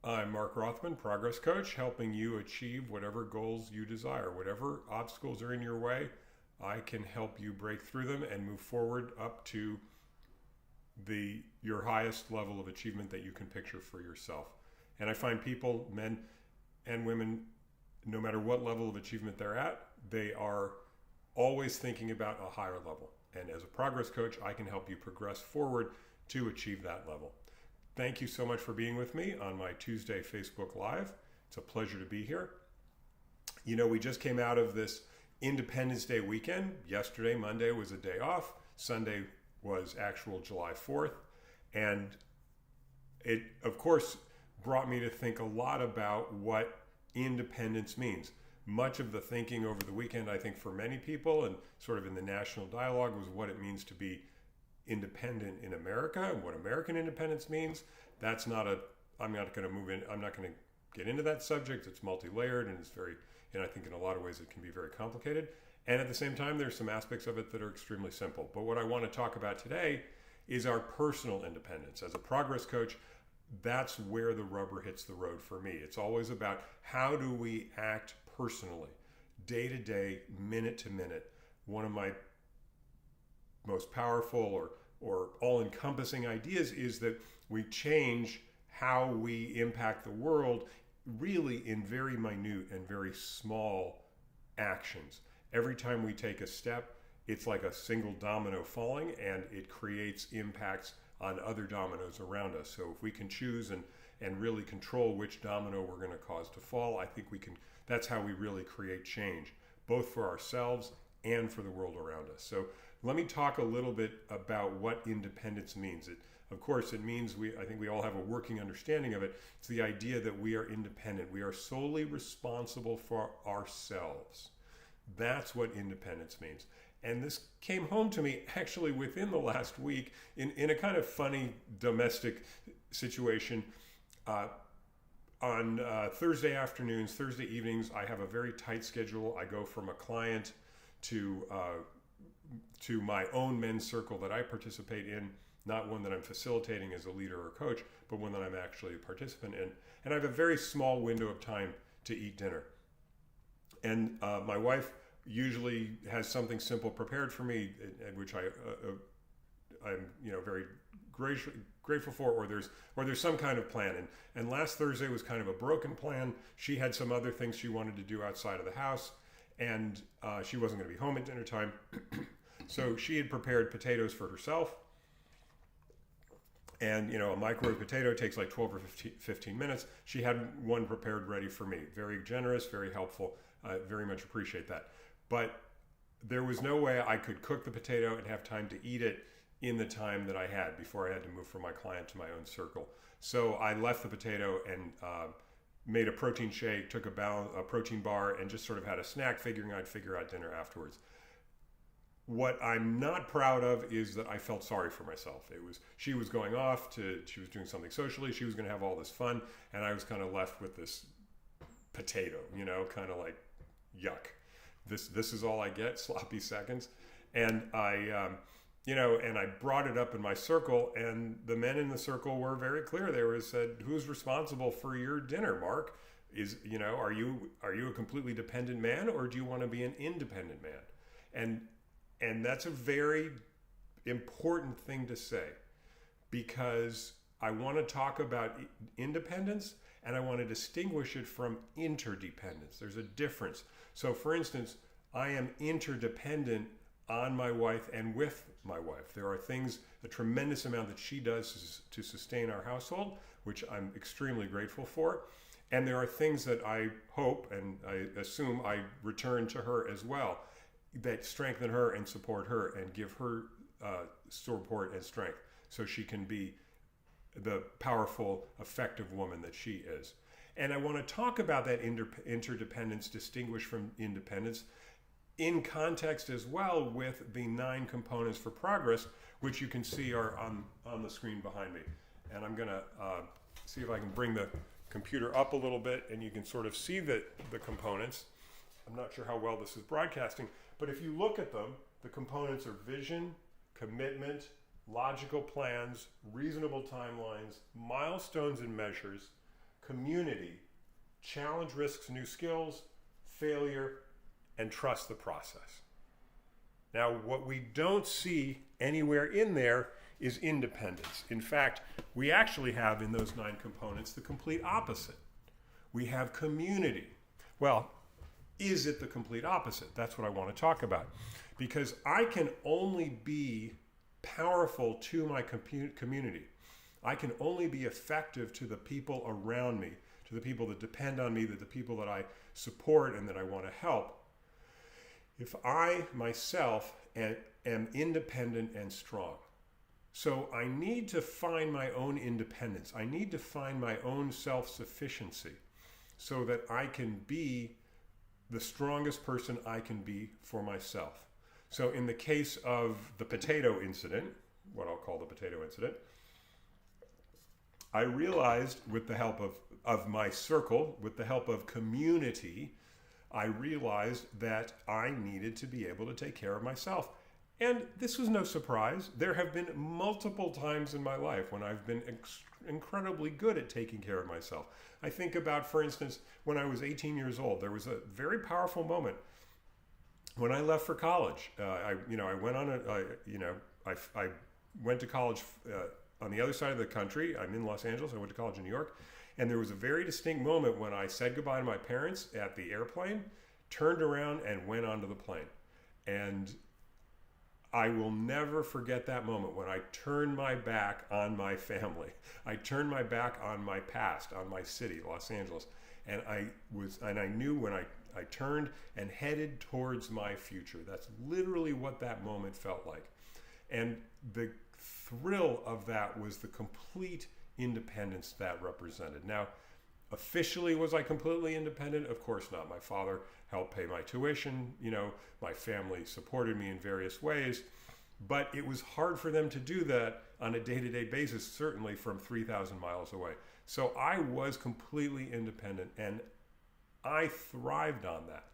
I'm Mark Rothman, Progress Coach, helping you achieve whatever goals you desire. Whatever obstacles are in your way, I can help you break through them and move forward up to your highest level of achievement that you can picture for yourself. And I find people, men and women, no matter what level of achievement they're at, they are always thinking about a higher level. And as a progress coach, I can help you progress forward to achieve that level. Thank you so much for being with me on my Tuesday Facebook Live. It's a pleasure to be here. You know, we just came out of this Independence Day weekend. Yesterday, Monday, was a day off. Sunday was actual July 4th. And it, of course, brought me to think a lot about what independence means. Much of the thinking over the weekend, I think, for many people and sort of in the national dialogue was what it means to be independent in America and what American independence means. I'm not going to get into that subject. It's multi-layered and I think in a lot of ways it can be very complicated. And at the same time, there's some aspects of it that are extremely simple. But what I want to talk about today is our personal independence. As a progress coach, that's where the rubber hits the road for me. It's always about how do we act personally, day to day, minute to minute. One of my most powerful or all-encompassing ideas is that we change how we impact the world really in very minute and very small actions. Every time we take a step, it's like a single domino falling, and it creates impacts on other dominoes around us. So if we can choose and really control which domino we're going to cause to fall, I think that's how we really create change, both for ourselves and for the world around us. So let me talk a little bit about what independence means. Of course, it means I think we all have a working understanding of it. It's the idea that we are independent. We are solely responsible for ourselves. That's what independence means. And this came home to me actually within the last week in a kind of funny domestic situation. On Thursday afternoons, Thursday evenings, I have a very tight schedule. I go from a client to my own men's circle that I participate in, not one that I'm facilitating as a leader or coach, but one that I'm actually a participant in. And I have a very small window of time to eat dinner. And my wife usually has something simple prepared for me, which I'm very grateful for, or there's some kind of plan. And last Thursday was kind of a broken plan. She had some other things she wanted to do outside of the house, and she wasn't going to be home at dinner time. So she had prepared potatoes for herself. And, a microwave potato takes like 12 or 15 minutes. She had one prepared ready for me. Very generous, very helpful. I very much appreciate that. But there was no way I could cook the potato and have time to eat it in the time that I had before I had to move from my client to my own circle. So I left the potato and made a protein shake, took a protein bar, and just sort of had a snack, figuring I'd figure out dinner afterwards. What I'm not proud of is that I felt sorry for myself. She was going off she was doing something socially, she was going to have all this fun, and I was kind of left with this potato, kind of like, yuck. This is all I get, sloppy seconds. And I brought it up in my circle, and the men in the circle were very clear. They said, "Who's responsible for your dinner, Mark? Are you a completely dependent man, or do you want to be an independent man?" And that's a very important thing to say, because I want to talk about independence and I want to distinguish it from interdependence. There's a difference. So for instance, I am interdependent on my wife and with my wife. There are things, a tremendous amount that she does to sustain our household, which I'm extremely grateful for. And there are things that I hope and I assume I return to her as well, that strengthen her and support her and give her support and strength so she can be the powerful, effective woman that she is. And I want to talk about that interdependence distinguished from independence in context as well with the 9 components for progress, which you can see are on the screen behind me. And I'm going to see if I can bring the computer up a little bit and you can sort of see the components. I'm not sure how well this is broadcasting, but if you look at them, the components are vision, commitment, logical plans, reasonable timelines, milestones and measures, community, challenge risks, new skills, failure, and trust the process. Now, what we don't see anywhere in there is independence. In fact, we actually have in those 9 components the complete opposite. We have community. Well, is it the complete opposite? That's what I want to talk about. Because I can only be powerful to my community. I can only be effective to the people around me, to the people that depend on me, to the people that I support and that I want to help, if I myself am independent and strong. So I need to find my own independence. I need to find my own self-sufficiency so that I can be the strongest person I can be for myself. So in the case of the potato incident, what I'll call the potato incident, I realized with the help of my circle, with the help of community, I realized that I needed to be able to take care of myself. And this was no surprise. There have been multiple times in my life when I've been incredibly good at taking care of myself. I think about, for instance, when I was 18 years old, there was a very powerful moment when I left for college. I went to college on the other side of the country. I'm in Los Angeles. I went to college in New York. And there was a very distinct moment when I said goodbye to my parents at the airplane, turned around and went onto the plane. And I will never forget that moment when I turned my back on my family. I turned my back on my past, on my city, Los Angeles. And I knew when I turned and headed towards my future. That's literally what that moment felt like. And the thrill of that was the complete independence that represented. Now, officially, was I completely independent? Of course not. My father helped pay my tuition. My family supported me in various ways, but it was hard for them to do that on a day-to-day basis, certainly from 3,000 miles away. So I was completely independent, and I thrived on that.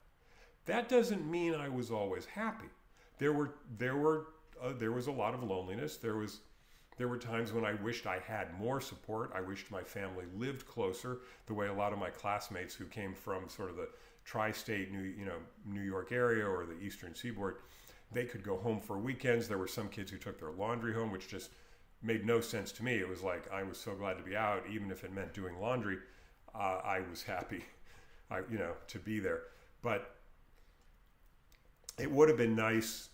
That doesn't mean I was always happy. There was a lot of loneliness. There were times when I wished I had more support. I wished my family lived closer, the way a lot of my classmates who came from sort of the tri-state New York area or the Eastern Seaboard, they could go home for weekends. There were some kids who took their laundry home, which just made no sense to me. It was like I was so glad to be out, even if it meant doing laundry. I was happy, to be there. But it would have been nice.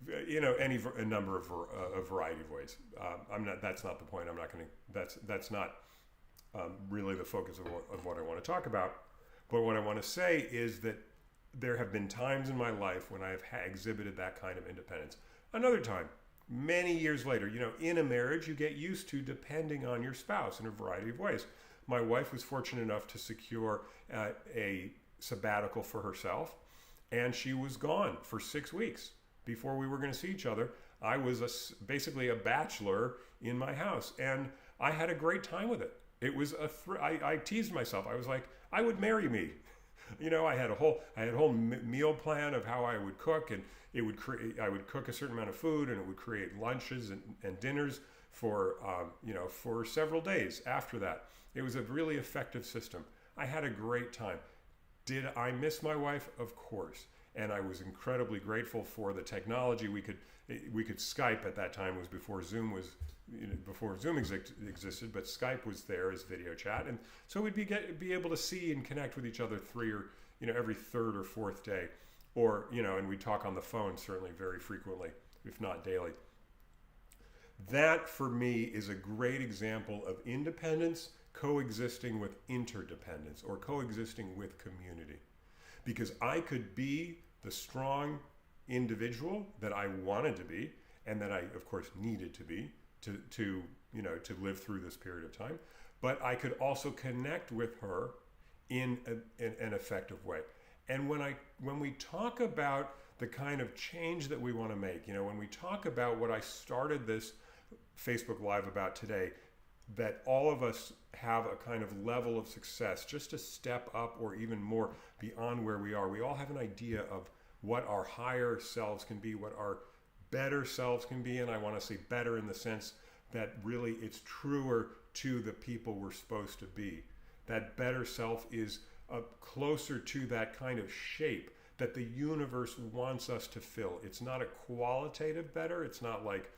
A number of a variety of ways. That's not the point. I'm not going to. That's not really the focus of what I want to talk about. But what I want to say is that there have been times in my life when I have exhibited that kind of independence. Another time, many years later, in a marriage, you get used to depending on your spouse in a variety of ways. My wife was fortunate enough to secure a sabbatical for herself, and she was gone for 6 weeks. Before we were going to see each other, I was basically a bachelor in my house, and I had a great time with it. It was I teased myself. I was like, I would marry me. I had a whole meal plan of how I would cook, and I would cook a certain amount of food, and it would create lunches and dinners for several days after that. It was a really effective system. I had a great time. Did I miss my wife? Of course. And I was incredibly grateful for the technology. We could Skype at that time. It was before Zoom existed, but Skype was there as video chat, and so we'd be able to see and connect with each other every third or fourth day, or and we'd talk on the phone certainly very frequently, if not daily. That for me is a great example of independence coexisting with interdependence, or coexisting with community, because I could be the strong individual that I wanted to be, and that I, of course, needed to be to live through this period of time. But I could also connect with her in an effective way. And when we talk about the kind of change that we want to make, when we talk about what I started this Facebook Live about today, that all of us have a kind of level of success, just a step up or even more beyond where we are. We all have an idea of what our higher selves can be, what our better selves can be. And I want to say better in the sense that really it's truer to the people we're supposed to be. That better self is closer to that kind of shape that the universe wants us to fill. It's not a qualitative better. It's not like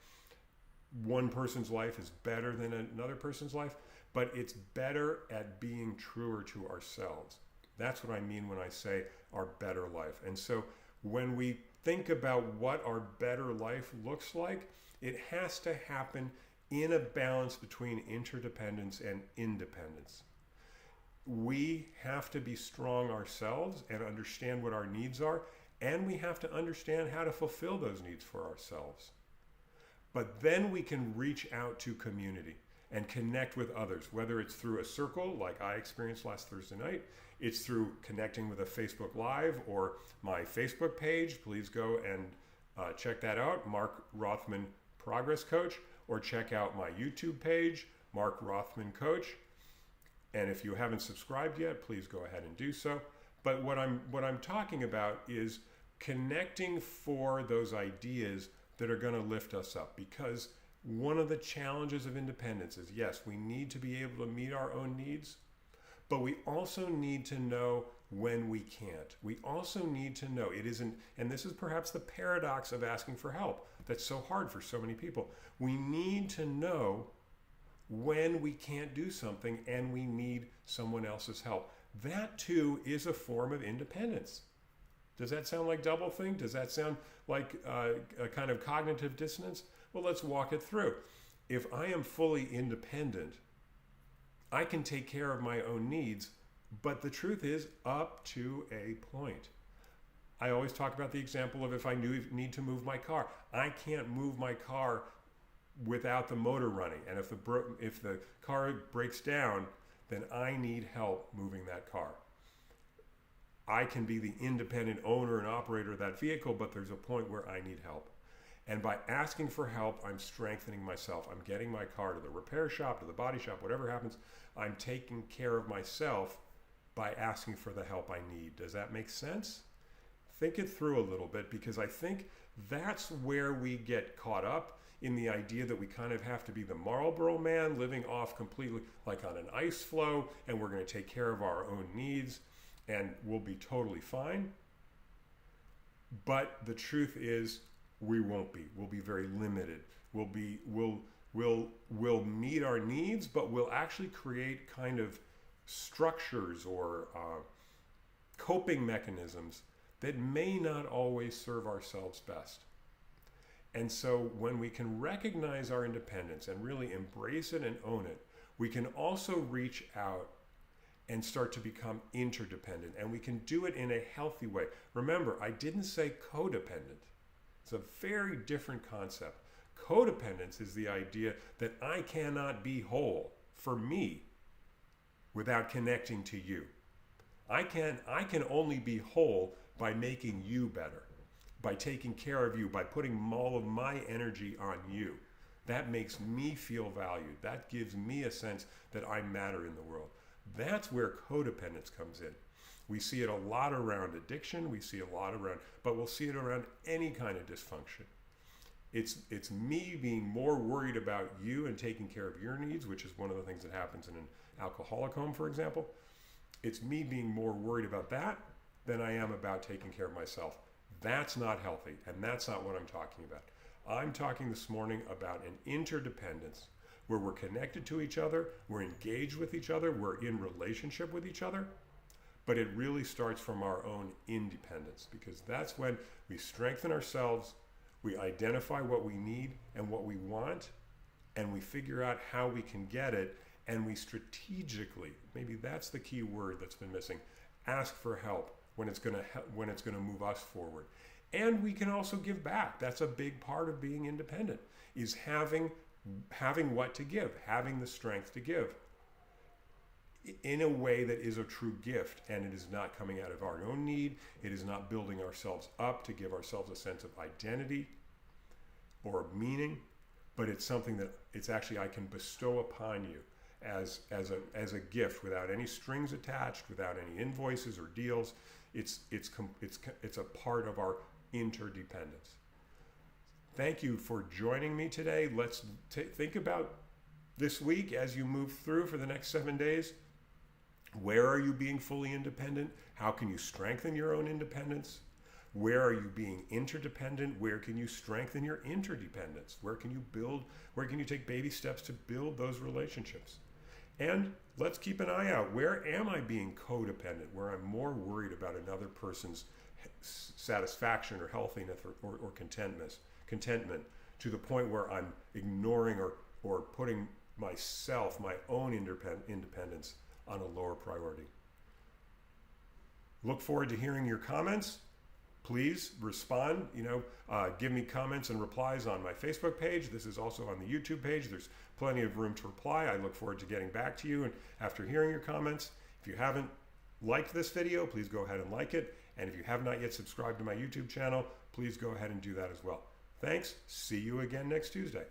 one person's life is better than another person's life, but it's better at being truer to ourselves. That's what I mean when I say our better life. And so when we think about what our better life looks like, it has to happen in a balance between interdependence and independence. We have to be strong ourselves and understand what our needs are, and we have to understand how to fulfill those needs for ourselves. But then we can reach out to community and connect with others, whether it's through a circle like I experienced last Thursday night, it's through connecting with a Facebook Live or my Facebook page. Please go and check that out, Mark Rothman Progress Coach, or check out my YouTube page, Mark Rothman Coach. And if you haven't subscribed yet, please go ahead and do so. But what I'm talking about is connecting for those ideas that are going to lift us up, because one of the challenges of independence is, yes, we need to be able to meet our own needs, but we also need to know when we can't. We also need to know it isn't, and this is perhaps the paradox of asking for help that's so hard for so many people. We need to know when we can't do something and we need someone else's help. That too is a form of independence. Does that sound like doublethink? Does that sound like a kind of cognitive dissonance? Well, let's walk it through. If I am fully independent, I can take care of my own needs, but the truth is, up to a point. I always talk about the example of if I need to move my car. I can't move my car without the motor running. And if the car breaks down, then I need help moving that car. I can be the independent owner and operator of that vehicle, but there's a point where I need help. And by asking for help, I'm strengthening myself. I'm getting my car to the repair shop, to the body shop, whatever happens. I'm taking care of myself by asking for the help I need. Does that make sense? Think it through a little bit, because I think that's where we get caught up in the idea that we kind of have to be the Marlboro man living off completely like on an ice floe, and we're going to take care of our own needs and we'll be totally fine. But the truth is, we won't be. We'll be very limited. We'll meet our needs, but we'll actually create kind of structures or coping mechanisms that may not always serve ourselves best. And so when we can recognize our independence and really embrace it and own it, we can also reach out and start to become interdependent. And we can do it in a healthy way. Remember, I didn't say codependent. It's a very different concept. Codependence is the idea that I cannot be whole for me without connecting to you. I can only be whole by making you better, by taking care of you, by putting all of my energy on you. That makes me feel valued. That gives me a sense that I matter in the world. That's where codependence comes in. We see it a lot around addiction. We see a lot around, but we'll see it around any kind of dysfunction. It's me being more worried about you and taking care of your needs, which is one of the things that happens in an alcoholic home, for example. It's me being more worried about that than I am about taking care of myself. That's not healthy, and that's not what I'm talking about. I'm talking this morning about an interdependence where we're connected to each other, we're engaged with each other, we're in relationship with each other, but it really starts from our own independence, because that's when we strengthen ourselves, we identify what we need and what we want, and we figure out how we can get it, and we strategically, maybe that's the key word that's been missing, ask for help when it's going to move us forward. And we can also give back. That's a big part of being independent, is having what to give, having the strength to give in a way that is a true gift, and it is not coming out of our own need. It is not building ourselves up to give ourselves a sense of identity or meaning, but it's something that it's actually I can bestow upon you as a gift without any strings attached, without any invoices or deals. It's a part of our interdependence. Thank you for joining me today. Let's think about this week as you move through for the next 7 days. Where are you being fully independent? How can you strengthen your own independence? Where are you being interdependent? Where can you strengthen your interdependence? Where can you take baby steps to build those relationships? And let's keep an eye out. Where am I being codependent? Where I'm more worried about another person's satisfaction or healthiness or contentment to the point where I'm ignoring or putting myself, my own independence, on a lower priority. Look forward to hearing your comments. Please respond, give me comments and replies on my Facebook page. This is also on the YouTube page. There's plenty of room to reply. I look forward to getting back to you and after hearing your comments. If you haven't liked this video, please go ahead and like it. And if you have not yet subscribed to my YouTube channel, please go ahead and do that as well. Thanks. See you again next Tuesday.